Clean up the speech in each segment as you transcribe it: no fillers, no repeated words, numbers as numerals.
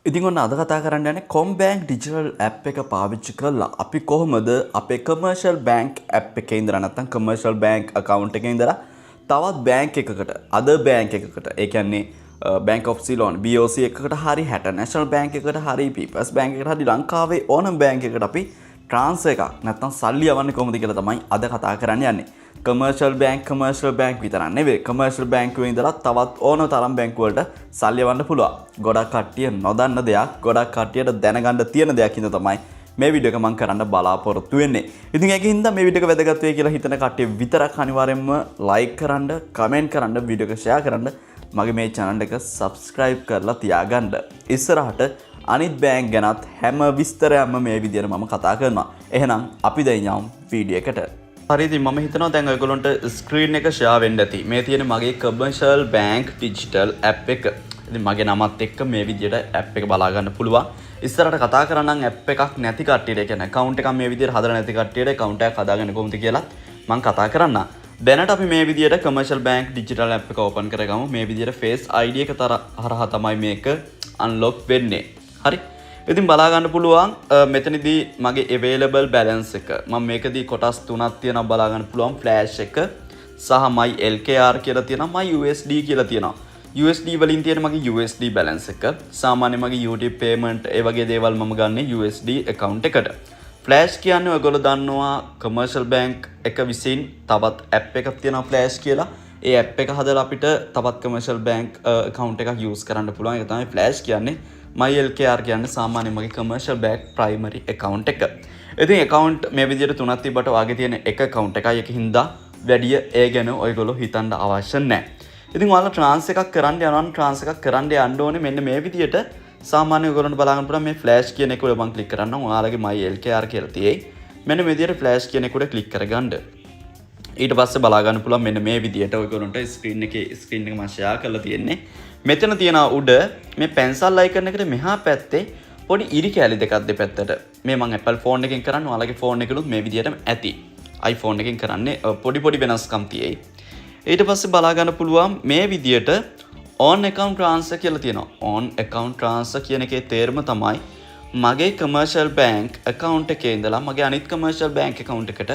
ඉතින් ඔන්න අද කතා කරන්න යන්නේ කොම්බැංක් ඩිජිටල් ඇප් එක පාවිච්චි කරලා අපි කොහොමද අපේ කමර්ෂල් බැංක් ඇප් එකේ ඉඳලා නැත්නම් කමර්ෂල් බැංක් account එකේ ඉඳලා තවත් බැංක් එකකට අද බැංක් එකකට ඒ කියන්නේ Bank of Ceylon BOC එකකට හරි හැට නැෂනල් බැංක් එකකට හරි පීපල්ස් බැංක් එකකට හරි ලංකාවේ ඕනම බැංක් එකකට අපි ට්‍රාන්ස්ෆර් එකක් නැත්නම් සල්ලි යවන්නේ කොහොමද කියලා තමයි අද කතා කරන්න යන්නේ. කමර්ෂල් බැංක් විතරක් නෙවෙයි කමර්ෂල් බැංකුවේ ඉඳලා තවත් ඕන තරම් බැංකු වලට සල්ලි යවන්න පුළුවන්. ගොඩක් කට්ටිය නොදන්න දෙයක්, ගොඩක් කට්ටියට දැනගන්න තියෙන දෙයක් හින්දා තමයි මේ වීඩියෝ එක මම කරන්න බලාපොරොත්තු වෙන්නේ. ඉතින් ඒකින්ද මේ වීඩියෝ එක වැදගත් වෙයි කියලා හිතන කට්ටිය විතරක් අනිවාර්යයෙන්ම ලයික් කරන්න, කමෙන්ට් කරන්න, වීඩියෝ එක ෂෙයා කරන්න, මගේ මේ channel එක subscribe කරලා තියාගන්න. ඉස්සරහට අනිත් බැංක් ගැනත් හැම විස්තරයක්ම මේ විදියට මම කතා කරනවා. එහෙනම් අපි දැන් යමු වීඩියෝ එකට. හරි ඉතින් මම හිතනවා දැන් ඔයගොල්ලන්ට ස්ක්‍රීන් එක ෂෙයා වෙන්න ඇති. මේ තියෙන මගේ කමර්ෂල් බැංක් ඩිජිටල් ඇප් එක. ඉතින් මගේ නමත් එක්ක මේ විදියට ඇප් එක බලා ගන්න පුළුවන්. ඉස්සරහට කතා කරනම් ඇප් එකක් නැති කට්ටියට, ඒ කියන්නේ account එකක් මේ විදියට හදලා නැති කට්ටියට account එකක් හදාගන්න කොහොමද කියලා මම කතා කරන්න. දැනට අපි මේ විදියට කමර්ෂල් බැංක් ඩිජිටල් ඇප් එක ඕපන් කරගමු. මේ විදියට face ID එක හරහා තමයි මේක unlock වෙන්නේ. හරි. ඉතින් බලා ගන්න පුළුවන් මෙතනදී මගේ available balance එක. මම මේකදී කොටස් තුනක් තියෙනවා බලා ගන්න පුළුවන්. flash එක සහ my LKR කියලා තියෙනවා, my USD කියලා තියෙනවා. USD වලින් තියෙන මගේ USD balance එක. සාමාන්‍ය මගේ YouTube payment ඒ වගේ දේවල් මම ගන්න USD account එකට. flash කියන්නේ ඔයගොල්ලෝ දන්නවා commercial bank එක විසින් තවත් app එකක් තියෙනවා flash කියලා. ඒ app එක හදලා අපිට තවත් commercial bank account එකක් use කරන්න පුළුවන්. ඒක තමයි flash කියන්නේ. MyLKR කියන්නේ සාමාන්‍ය මගේ commercial bank primary account එක. ඉතින් account මේ විදිහට තුනක් තිබ්බට වාගේ තියෙන එක account එකයි. ඒකින්ද වැඩි ඒ ගැන ඔයගොල්ලෝ හිතන්න අවශ්‍ය නැහැ. ඉතින් ඔයාලා transfer එකක් කරන්න යනවා නම් transfer එකක් කරන්න යන්න ඕනේ මෙන්න මේ විදිහට. සාමාන්‍ය ඔයගොල්ලන්ට බලන්න පුළුවන් මේ flash කියන එක උඩ මම ක්ලික් කරන්නම්. ඔයාලගේ MyLKR කියලා තියෙයි. මෙන්න මේ විදිහට flash කියන එක උඩ ක්ලික් කරගන්න. ඊට පස්සේ බලා ගන්න පුළුවන් මෙන්න මේ විදිහට ඔයගොල්ලන්ට screen එක මම share කරලා තියෙන්නේ. මෙතන තියෙන උඩ මේ pencil icon එකට මෙහා පැත්තේ පොඩි ඉරි කැලි දෙකක් දෙපැත්තට. මේ මම Apple phone එකෙන් කරන්නේ, ඔයාලගේ phone එකලුත් මේ විදිහටම ඇති. iPhone එකෙන් කරන්නේ පොඩි වෙනස්කම් තියෙයි. ඊට පස්සේ බලා ගන්න පුළුවන් මේ විදිහට on account transfer කියලා තියෙනවා. on account transfer කියන එකේ තේරුම තමයි මගේ commercial bank account එකේ ඉඳලා මගේ අනිත් commercial bank account එකට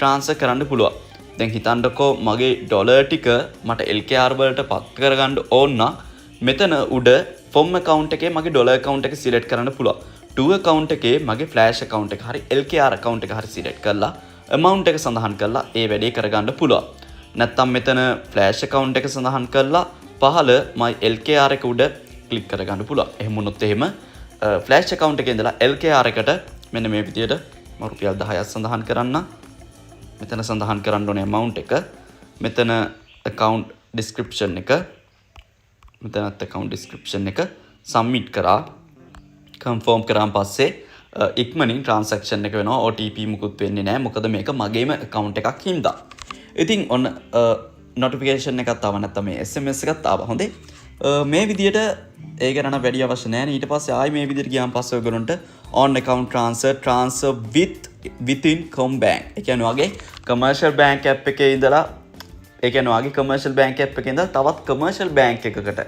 transfer කරන්න පුළුවන්. දැන් හිතන්නකෝ මගේ ඩොලර් ටික මට LKR වලට පත් කරගන්න ඕන නම් මෙතන උඩ from account එකේ මගේ ඩොලර් account එක select කරන්න පුළුවන්. to account එකේ මගේ flash account එක හරි LKR account එක හරි select කරලා amount එක සඳහන් කරලා ඒ වැඩේ කරගන්න පුළුවන්. නැත්තම් මෙතන flash account එක සඳහන් කරලා පහළ my LKR එක උඩ click කරගන්න පුළුවන්. එහෙම වුණොත් එහෙම flash account එකේ ඉඳලා LKR එකට මෙන්න මේ විදියට මම රුපියල් 10ක් සඳහන් කරන්න. මෙතන සඳහන් කරන්න ඕනේ amount එක. මෙතන account description එක. මෙතනත් account description එක submit කරා. confirm කරාන් පස්සේ ඉක්මනින් transaction එක වෙනවා. OTP මුකුත් වෙන්නේ නැහැ. මොකද මේක මගේම account එකක් හින්දා. ඉතින් ඔන්න notification එකක් ආව නැත්නම් මේ SMS එකක් ආවා. හොඳේ. මේ විදියට ඒ ගැන වැඩි අවශ්‍ය නැහැ. ඊට පස්සේ ආයි මේ විදියට ගියාන් පස්සේ ඔයගොල්ලන්ට on account transfer within combank. ඒ කියන්නේ වගේ commercial bank app එකේ ඉඳලා ඒ කියන්නේ වගේ commercial bank app එකේ ඉඳලා තවත් commercial bank එකකට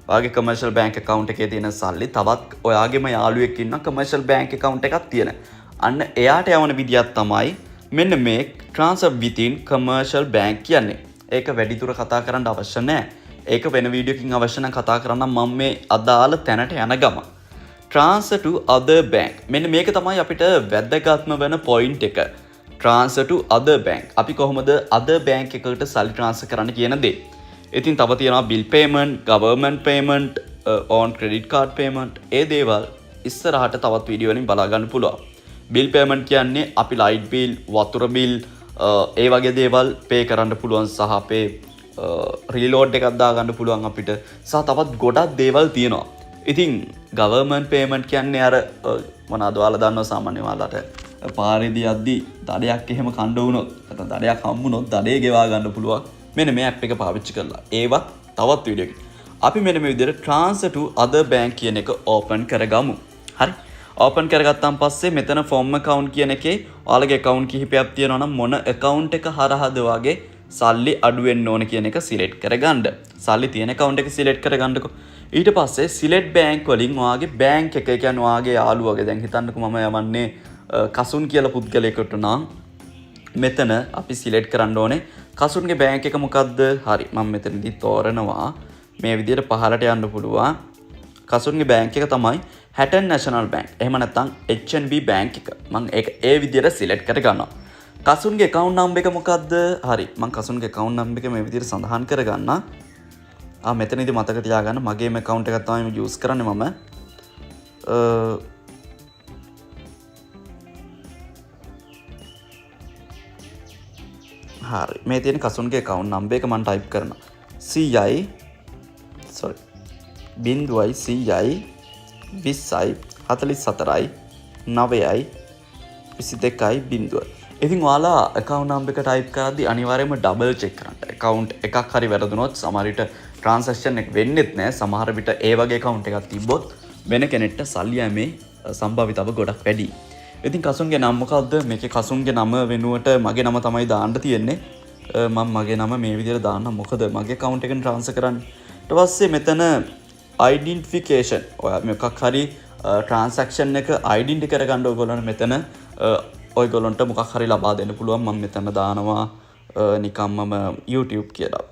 ඔයාගේ commercial bank account එකේ තියෙන සල්ලි තවත් ඔයාගේම යාළුවෙක් ඉන්න commercial bank account එකක් තියෙන. අන්න එයාට යවන විදියක් තමයි මෙන්න මේ transfer within commercial bank කියන්නේ. ඒක වැඩිදුර කතා කරන්න අවශ්‍ය නැහැ. ඒක වෙන වීඩියෝ එකකින් අවශ්‍ය නම් කතා කරන්නම්. මම මේ අදාළ තැනට යන ගම transfer to other bank. මෙන්න මේක තමයි අපිට වැදගත්ම වෙන point එක. transfer to other bank. අපි කොහොමද other bank එකකට සල්ලි transfer කරන්න කියන දේ. ඉතින් තව තියෙනවා bill payment, government payment, on credit card payment. ඒ දේවල් ඉස්සරහට තවත් වීඩියෝ වලින් බලා ගන්න පුළුවන්. bill payment කියන්නේ අපි light bill, වතුර bill ඒ වගේ දේවල් pay කරන්න පුළුවන් සහ අපේ reload එකක් දාගන්න පුළුවන් අපිට. සහ තවත් ගොඩක් දේවල් තියෙනවා. ඉතින් government payment කියන්නේ අර මොනවාද ඔයාලා දන්නවා සාමාන්‍යයෙන් ඔයාලට පාරේදී යද්දී දඩයක් එහෙම කණ්ඩ වුණොත් නැත්නම් දඩයක් හම්බුනොත් දඩේ ගෙවා ගන්න පුළුවන් මෙන්න මේ app එක පාවිච්චි කරලා. ඒවත් තවත් වීඩියෝ එකකින් අපි මෙන්න මේ විදිහට transfer to other bank කියන එක open කරගමු. හරි. open කරගත්තාන් පස්සේ මෙතන form account කියන එකේ ඔයාලගේ account කිහිපයක් තියෙනවා නම් මොන account එක හරහාද වගේ සල්ලි අඩු වෙන්න ඕන කියන එක select කරගන්න. සල්ලි තියෙන account එක select කරගන්නකො. ඊට පස්සේ සිලෙට් බෑන්ක් වලින් ඔයාගේ බෑන්ක් එක කියන්නේ ඔයාගේ යාළුවගේ දැන් හිතන්නකෝ මම යවන්නේ කසුන් කියලා පුද්ගලයෙකුට නම් මෙතන අපි සිලෙක්ට් කරන්න ඕනේ කසුන්ගේ බෑන්ක් එක මොකද්ද? හරි මම මෙතනදී තෝරනවා මේ විදිහට පහළට යන්න පුළුවන්. කසුන්ගේ බෑන්ක් එක තමයි Hatton National Bank. එහෙම නැත්නම් HNB බෑන්ක් එක. මම ඒක ඒ විදිහට සිලෙක්ට් කර ගන්නවා. කසුන්ගේ account number එක මොකද්ද? හරි මම කසුන්ගේ account number එක මේ විදිහට සඳහන් කර ගන්නවා. මෙතනදී මතක තියාගන්න මගේම account එකක් තමයි use කරන්නේ මම. හරි මේ තියෙන කසුන්ගේ account number එක මම type කරනවා. බින්දුවයි 20යි 44යි 9යි 22යි බින්දුව. ඉතින් ඔයාලා account number එක type කරද්දී අනිවාර්යයෙන්ම double check කරන්න. account එකක් හරි වැරදුනොත් සමහර විට transaction එක වෙන්නේත් නැහැ. සමහර විට ඒ වගේ account එකක් තිබ්බොත් වෙන කෙනෙක්ට සල්ලි යෑමේ සම්භාවිතාව ගොඩක් වැඩි. ඉතින් කසුන්ගේ නම මොකද්ද? මේකේ කසුන්ගේ නම වෙනුවට මගේ නම තමයි දාන්න තියෙන්නේ. මම මගේ නම මේ විදිහට දාන්න. මොකද මගේ account එකෙන් transfer කරන්නේ. ඊට පස්සේ මෙතන identification ඔයා මොකක් හරි transaction එක identity කරගන්න ඕගොල්ලන්ට මෙතන ඔයගොල්ලන්ට මොකක් හරි ලබා දෙන්න පුළුවන්. මම මෙතන දානවා නිකම්මම YouTube කියලා.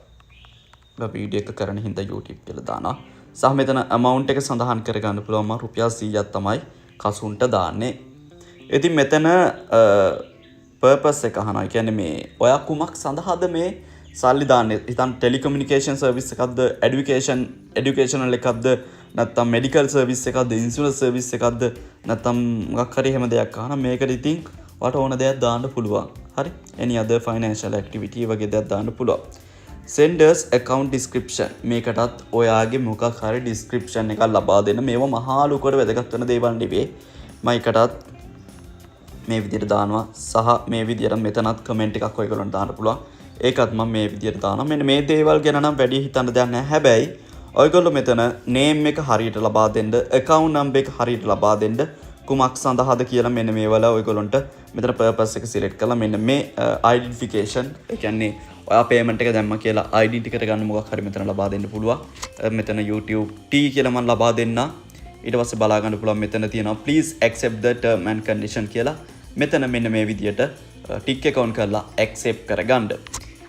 වීඩියෝ එක කරන හින්දා YouTube කියලා දානවා. සහ මෙතන amount එක සඳහන් කරගන්න පුළුවන්. මම රුපියල් 100ක් තමයි කසුන්ට දාන්නේ. ඉතින් මෙතන purpose එක අහනවා. ඒ කියන්නේ මේ ඔයා කුමක් සඳහාද මේ සල්ලි දාන්නේ? හිතන්න ටෙලිකමියුනිකේෂන් සර්විස් එකක්ද, එඩියුකේෂනල් එකක්ද, නැත්නම් මෙඩිකල් සර්විස් එකක්ද, ඉන්ෂුරන්ස් සර්විස් එකක්ද, නැත්නම් මොකක් හරි එහෙම දෙයක් අහනවා. මේකට ඉතින් ඔයාට ඕන දෙයක් දාන්න පුළුවන්. හරි? any other financial activity වගේ දෙයක් දාන්න පුළුවන්. senders account description මේකටත් ඔයාගේ මොකක් හරි description එකක් ලබා දෙන්න. මේවා මහා ලොකුවට වැදගත් වෙන දේවල් නෙවෙයි. මම එකටත් මේ විදිහට දානවා සහ මේ විදිහට මෙතනත් කමෙන්ට් එකක් ඔයගොල්ලන්ට දාන්න පුළුවන්. ඒකත් මම මේ විදිහට දානවා. මෙන්න මේ දේවල් ගැන නම් වැඩි හිතන්න දෙයක් නැහැ. හැබැයි ඔයගොල්ලෝ මෙතන name එක හරියට ලබා දෙන්න, account number එක හරියට ලබා දෙන්න, කුමක් සඳහාද කියලා මෙන්න මේවල ඔයගොල්ලන්ට මෙතන purpose එක select කරලා මෙන්න මේ identification ඒ කියන්නේ ඔයා payment එක දැම්ම කියලා identity කරගන්න මොකක් හරි මෙතන ලබා දෙන්න පුළුවන්. මෙතන YouTube T කියලා මම ලබා දෙන්න. ඊට පස්සේ බලා ගන්න පුළුවන් මෙතන තියෙනවා please accept the term and condition කියලා. මෙතන මෙන්න මේ විදියට ටික් එක on කරලා accept කරගන්න.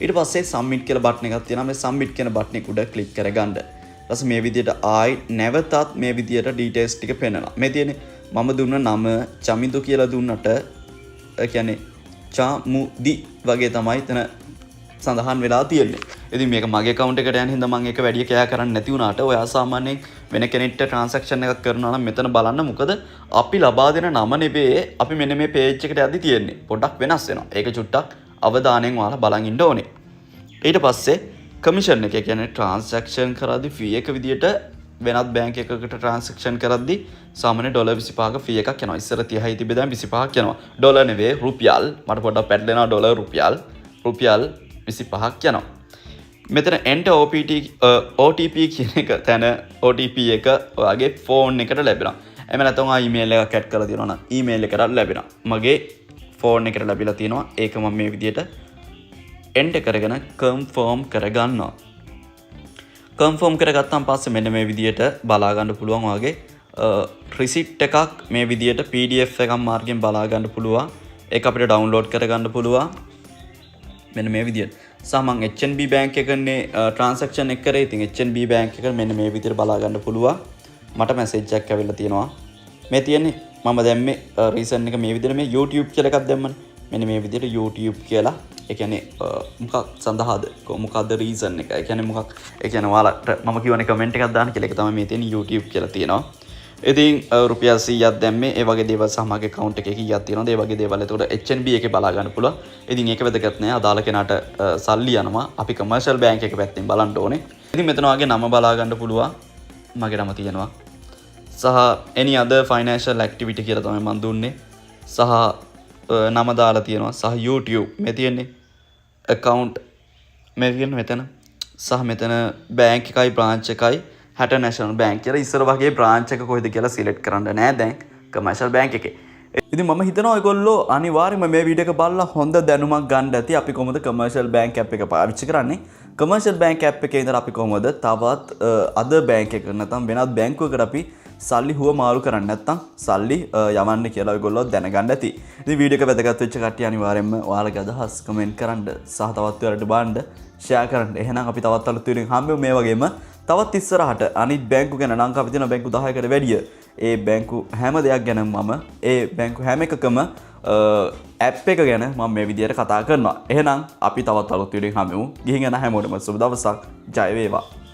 ඊට පස්සේ submit කියලා බටන් එකක් තියෙනවා. මේ submit කියන බටන් එක උඩ click කරගන්න. ඊට පස්සේ මේ විදියට ආයි නැවතත් මේ විදියට details ටික පෙන්නනවා. මේ තියෙන්නේ මම දුන්න නම චමිදු කියලා දුන්නට ඒ කියන්නේ චමුදි වගේ තමයි එතන සඳහන් වෙලා තියෙන්නේ. ඉතින් මේක මගේ account එකට යන හින්දා මම ඒක වැඩි කෑ කරන්නේ නැති වුණාට ඔයා සාමාන්‍යයෙන් වෙන කෙනෙක්ට transaction එකක් කරනවා නම් මෙතන බලන්න. මොකද අපි ලබා දෙන නම නෙවෙයි අපි මෙන්න මේ page එකට යද්දි තියෙන්නේ. පොඩ්ඩක් වෙනස් වෙනවා. ඒක චුට්ටක් අවධානයෙන් ඔයාලා බලන් ඉන්න ඕනේ. ඊට පස්සේ commission එක කියන්නේ transaction කරද්දි fee එක විදියට වෙනත් බැංක් එකකට transaction කරද්දි සාමාන්‍ය $25ක fee එකක් යනවා. ඉස්සර 30යි තිබ්බේ දැන් 25ක් යනවා. ඩොලර් නෙවෙයි රුපියල්. මට පොඩ්ඩක් පැටලෙනවා ඩොලර් රුපියල් 25ක් යනවා. මෙතන enter OTP කියන එක තැන OTP එක ඔයාගේ ෆෝන් එකට ලැබෙනවා. එහෙම නැත්නම් ආ ඊමේල් එකක් ඇඩ් කරලා තියෙනවා නම් ඊමේල් එකට ලැබෙනවා. මගේ ෆෝන් එකට ලැබිලා තියෙනවා. ඒක මම මේ විදියට enter කරගෙන confirm කරගන්නවා. confirm කරගත්තාන් පස්සේ මෙන්න මේ විදියට බලා ගන්න පුළුවන් ඔයාගේ receipt එකක් මේ විදියට PDF එකක් මාර්ගයෙන් බලා ගන්න පුළුවන්. ඒක අපිට download කරගන්න පුළුවන්. මෙන්න මේ විදියට. සමන් HNB බැංක් එකනේ transaction එක කරේ. ඉතින් HNB බැංක් එක මෙන්න මේ විදියට බලා ගන්න පුළුවන්. මට message එකක් ඇවිල්ලා තියෙනවා. මේ තියෙන්නේ මම දැම්මේ reason එක මේ විදියට මේ YouTube කියලා එකක් දැම්මනේ. මෙන්න මේ විදියට YouTube කියලා. ඒ කියන්නේ මොකක් සඳහාද? මොකක්ද reason එක? ඒ කියන්නේ මොකක්? ඒ කියන්නේ ඔයාලට මම කියවනේ comment එකක් දාන්න කියලා. ඒක තමයි මේ තියෙන YouTube කියලා තියෙනවා. ඉතින් රුපියල් 100ක් දැම්මේ ඒ වගේ දේවල් සහ මගේ account එකේ කීයක් තියෙනවද ඒ වගේ දේවල් එතකොට HNB එකේ බලා ගන්න පුළුවන්. ඉතින් ඒක වැදගත් නෑ. අදාළ කෙනාට සල්ලි යනවා. අපි commercial bank එක පැත්තෙන් බලන්න ඕනේ. ඉතින් මෙතන වගේ නම බලා ගන්න පුළුවන්. මගේ නම තියෙනවා. සහ any other financial activity කියලා තමයි මම දුන්නේ. සහ නම දාලා තියෙනවා. සහ YouTube මේ තියෙන්නේ account මේ කියන මෙතන සහ මෙතන bank එකයි branch එකයි Hatton National Bank කියලා ඉස්සර වගේ branch එක කොහෙද කියලා select කරන්න නෑ දැන් commercial bank එකේ. ඉතින් මම හිතනවා ඔයගොල්ලෝ අනිවාර්යයෙන්ම මේ වීඩියෝ එක බලලා හොඳ දැනුමක් ගන්න ඇති අපි කොහොමද commercial bank app එක පාවිච්චි කරන්නේ. කමර්ෂල් බැංක් ඇප් එකේ ඉඳලා අපි කොහොමද තවත් අද බැංක් එකක නැත්නම් වෙනත් බැංකුවකට අපි සල්ලි හුව මාරු කරන්නේ නැත්නම් සල්ලි යවන්නේ කියලා ඔයගොල්ලෝ දැනගන්න ඇති. ඉතින් වීඩියෝ එක වැදගත් වෙච්ච කට්ටිය අනිවාර්යයෙන්ම ඔයාලගේ අදහස් කමෙන්ට් කරන්න සහ තවත් ඔයාලට බලන්න ෂෙයා කරන්න. එහෙනම් අපි තවත් අලුත් වීඩියෝ එකකින් හම්බෙමු මේ වගේම තවත් ඉස්සරහට අනිත් බැංකු ගැන ලංකාවේ තියෙන බැංකු 10කට වැඩිය ඒ බැංකු හැම දෙයක් ගැන මම ඒ බැංකු හැම එකකම ඇප් එක ගැන මම මේ විදියට කතා කරනවා. එහෙනම් අපි තවත් අලුත් වීඩියෝ එකකින් හම්බෙමු. ගිහින් යන හැමෝටම සුබ දවසක්. ජය වේවා.